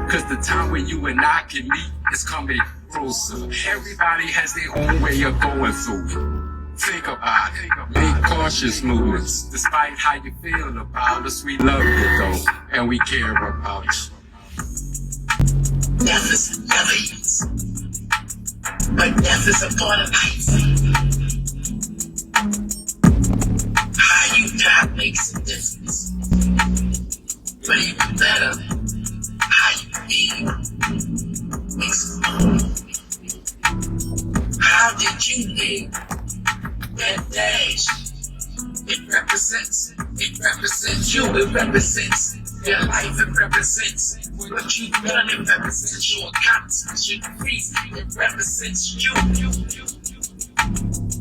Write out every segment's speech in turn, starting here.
Cause the time when you and I can meet is coming closer. Everybody has their own way of going through. Think about it. Make cautious moves. Despite how you feel about us, we love you though, and we care about you. Death is never easy, but death is a part of life. How you die makes a difference, but even better, how you feel makes a difference. How did you live that dash? It represents you, it represents your life, it represents what you've done, it represents your accomplishments, your degrees, it represents you.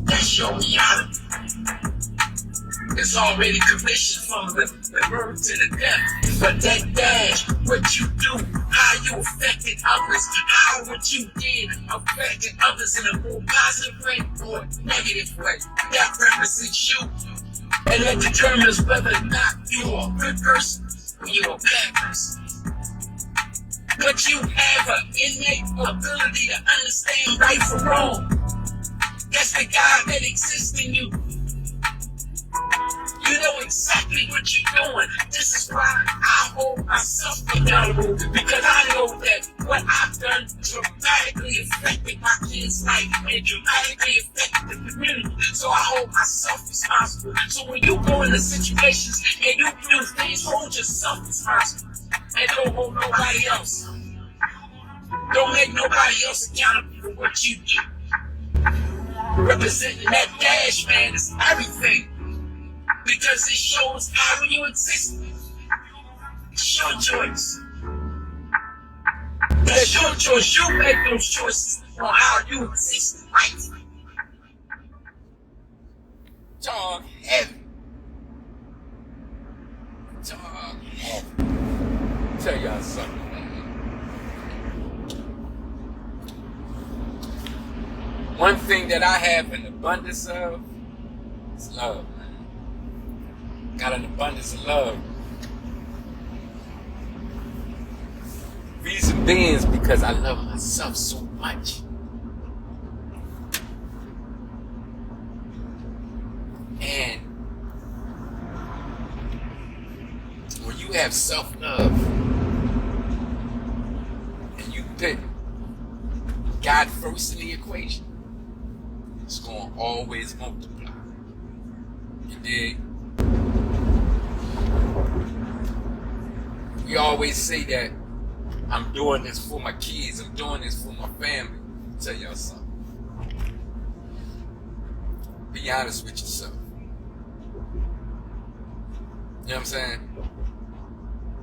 That's your reality. It's already commissioned from the birth to the death. But that dash, what you do, how you affected others, how what you did affected others in a more positive way or negative way, that represents you. And that determines whether or not you are a good person or you're a bad person. But you have an innate ability to understand right from wrong. That's the God that exists in you. You know exactly what you're doing. This is why I hold myself accountable, because I know that what I've done dramatically affected my kids' life and dramatically affected the community. So I hold myself responsible. So when you go into situations and you do things, hold yourself responsible and don't hold nobody else. Don't make nobody else accountable for what you do. Representing that dash, man, is everything. Because it shows how you exist. It's your choice. That's your choice. You make those choices on how you exist in life. Talk heavy. Talk heavy. Tell y'all something, man. One thing that I have an abundance of is love. Got an abundance of love. Reason being is because I love myself so much. And when you have self-love and you put God first in the equation, it's going to always multiply. You dig? We always say that I'm doing this for my kids, I'm doing this for my family. I'll tell y'all something. Be honest with yourself. You know what I'm saying?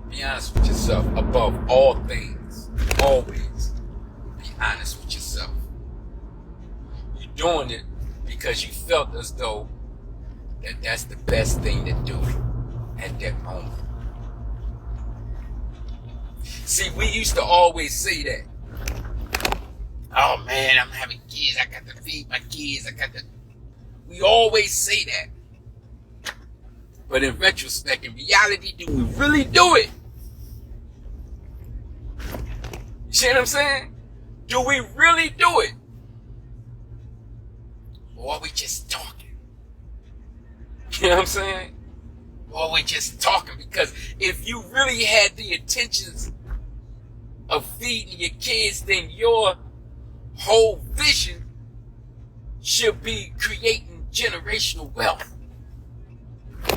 Be honest with yourself above all things. Always be honest with yourself. You're doing it because you felt as though that's the best thing to do at that moment. See, we used to always say that. Oh man, I'm having kids, I got to feed my kids, we always say that. But in retrospect, in reality, do we really do it? You see what I'm saying? Do we really do it? Or are we just talking? You know what I'm saying? Or are we just talking? Because if you really had the intentions of feeding your kids, then your whole vision should be creating generational wealth.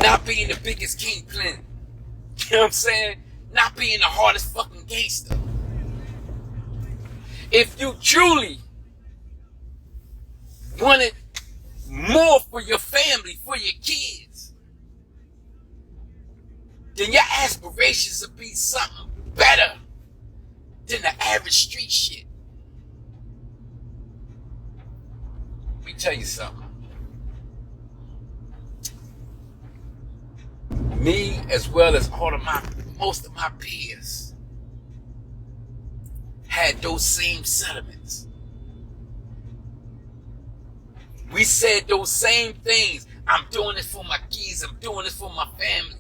Not being the biggest kingpin. You know what I'm saying? Not being the hardest fucking gangster. If you truly wanted more for your family, for your kids, then your aspirations would be something better than the average street shit. Let me tell you something. Me, as well as most of my peers, had those same sentiments. We said those same things. I'm doing this for my kids. I'm doing this for my family.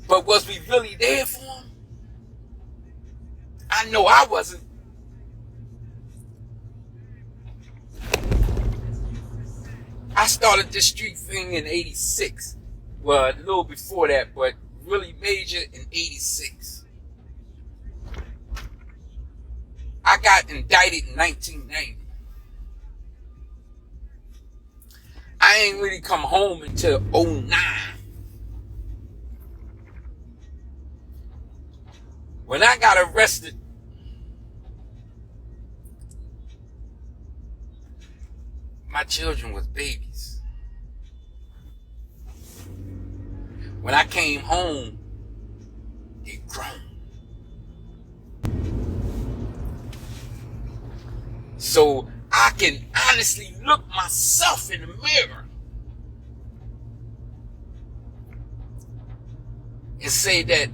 But was we really there for them? I know I wasn't. I started this street thing in 86. Well, a little before that, but really major in 86. I got indicted in 1990. I ain't really come home until 09. When I got arrested, my children was babies. When I came home, they grown. So I can honestly look myself in the mirror and say that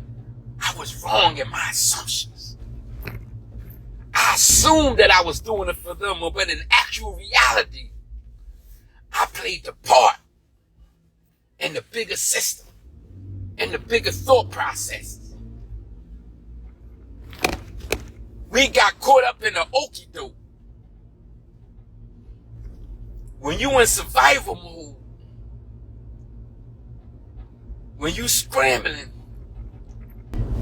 I was wrong in my assumptions. I assumed that I was doing it for them, but in actual reality, I played the part in the bigger system, in the bigger thought processes. We got caught up in the okie doke. When you in survival mode, when you scrambling,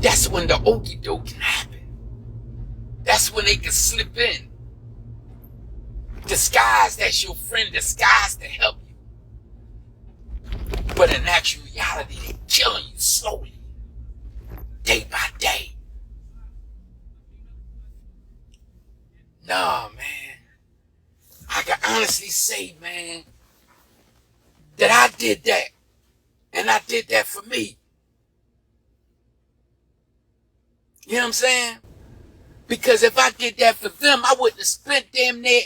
that's when the okie doke can happen. That's when they can slip in. Disguised as your friend, disguised to help you. But in actual reality, they're killing you slowly, day by day. Nah, man. I can honestly say, man, that I did that. And I did that for me. You know what I'm saying? Because if I did that for them, I wouldn't have spent damn near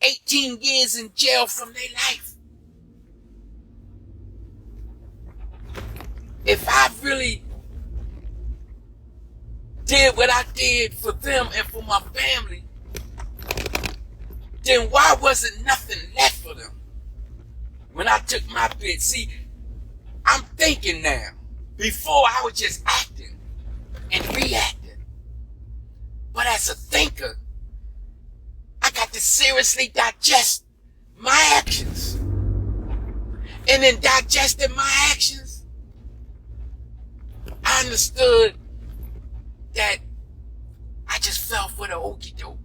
18 years in jail from their life. If I really did what I did for them and for my family, then why wasn't nothing left for them when I took my bid? See, I'm thinking now. Before I was just acting and reacting. But as a thinker, I got to seriously digest my actions. And in digesting my actions, I understood that I just fell for the okie doke.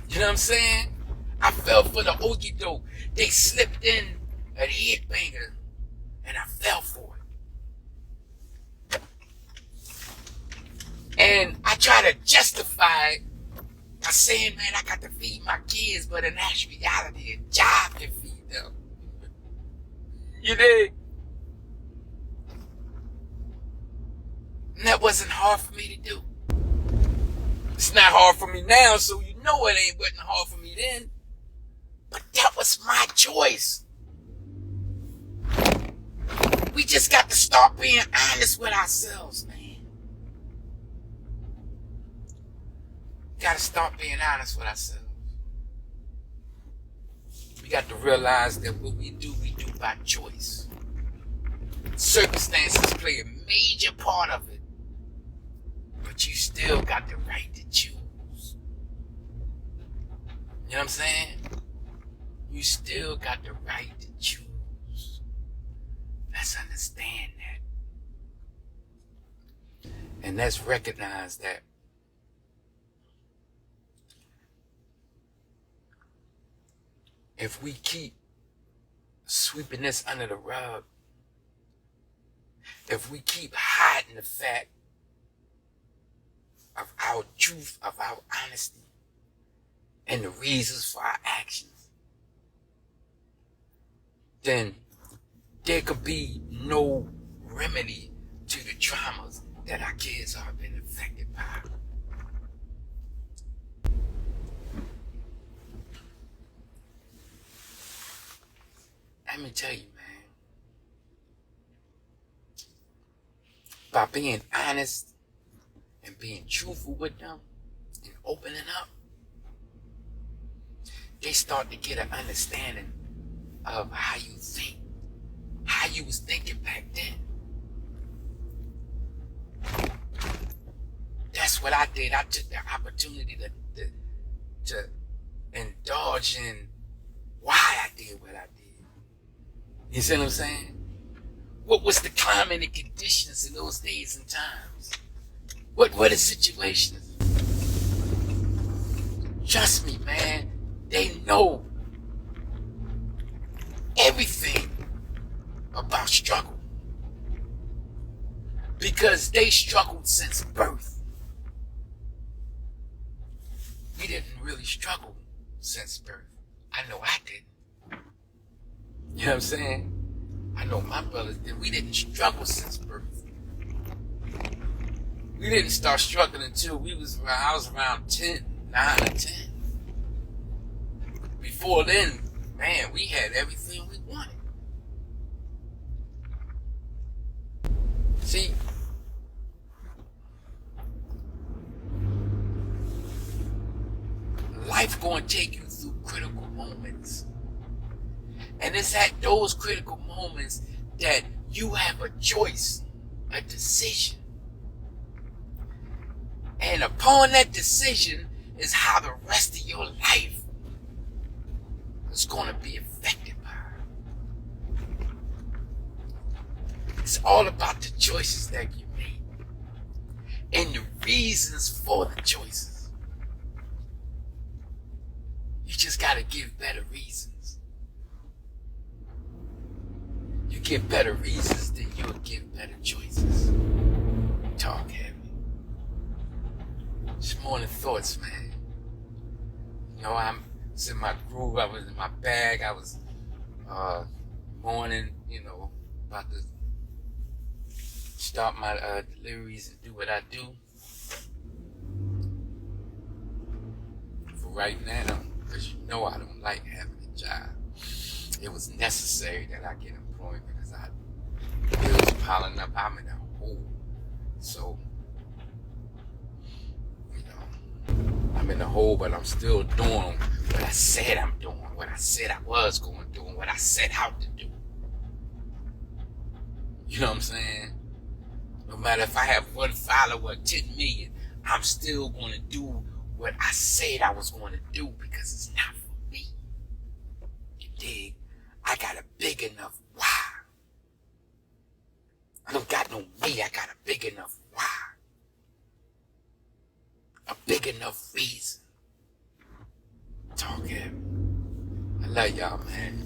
You know what I'm saying? I fell for the okie doke. They slipped in a headbanger and I fell for it. And I try to justify it by saying, man, I got to feed my kids, but in actual reality, a job can feed them. You dig? And that wasn't hard for me to do. It's not hard for me now, so you know it wasn't hard for me then. But that was my choice. We just got to start being honest with ourselves, man. Got to start being honest with ourselves. We got to realize that what we do by choice. Circumstances play a major part of it. But you still got the right to choose. You know what I'm saying? You still got the right to choose. Let's understand that. And let's recognize that if we keep sweeping this under the rug, if we keep hiding the fact of our truth, of our honesty, and the reasons for our actions, then there could be no remedy to the traumas that our kids have been affected by. Let me tell you, man, by being honest and being truthful with them and opening up, they start to get an understanding of how you think, how you was thinking back then. That's what I did. I took the opportunity to indulge in why I did what I did. You see what I'm saying? What was the climate and conditions in those days and times? What were the situations? Trust me, man, they know everything about struggle because they struggled since birth. We didn't really struggle since birth. I know I didn't. You know what I'm saying? I know my brothers did. We didn't struggle since birth. We didn't start struggling until I was around 10, 9 or 10. Before then, man, we had everything we wanted. See, life gonna take you through critical moments. And it's at those critical moments that you have a choice, a decision. And upon that decision is how the rest of your life is going to be affected by it. It's all about the choices that you make and the reasons for the choices. You just got to give better reasons. You give better reasons, then you'll give better choices. Talk heavy. Just morning thoughts, man. You know, I'm in my groove. I was in my bag. I was morning, you know, about to start my deliveries and do what I do. For right now, because you know I don't like having a job. It was necessary that I get employment because bills piling up. I'm in a hole. So, you know, I'm in the hole, but I'm still doing what I said I'm doing, what I said I was going to do, and what I set out to do. You know what I'm saying? No matter if I have 1 follower or 10 million, I'm still going to do what I said I was going to do because it's not for me. You dig? I got a big enough why. I don't got no me, I got a big enough why. A big enough reason. Talk heavy. I love y'all, man.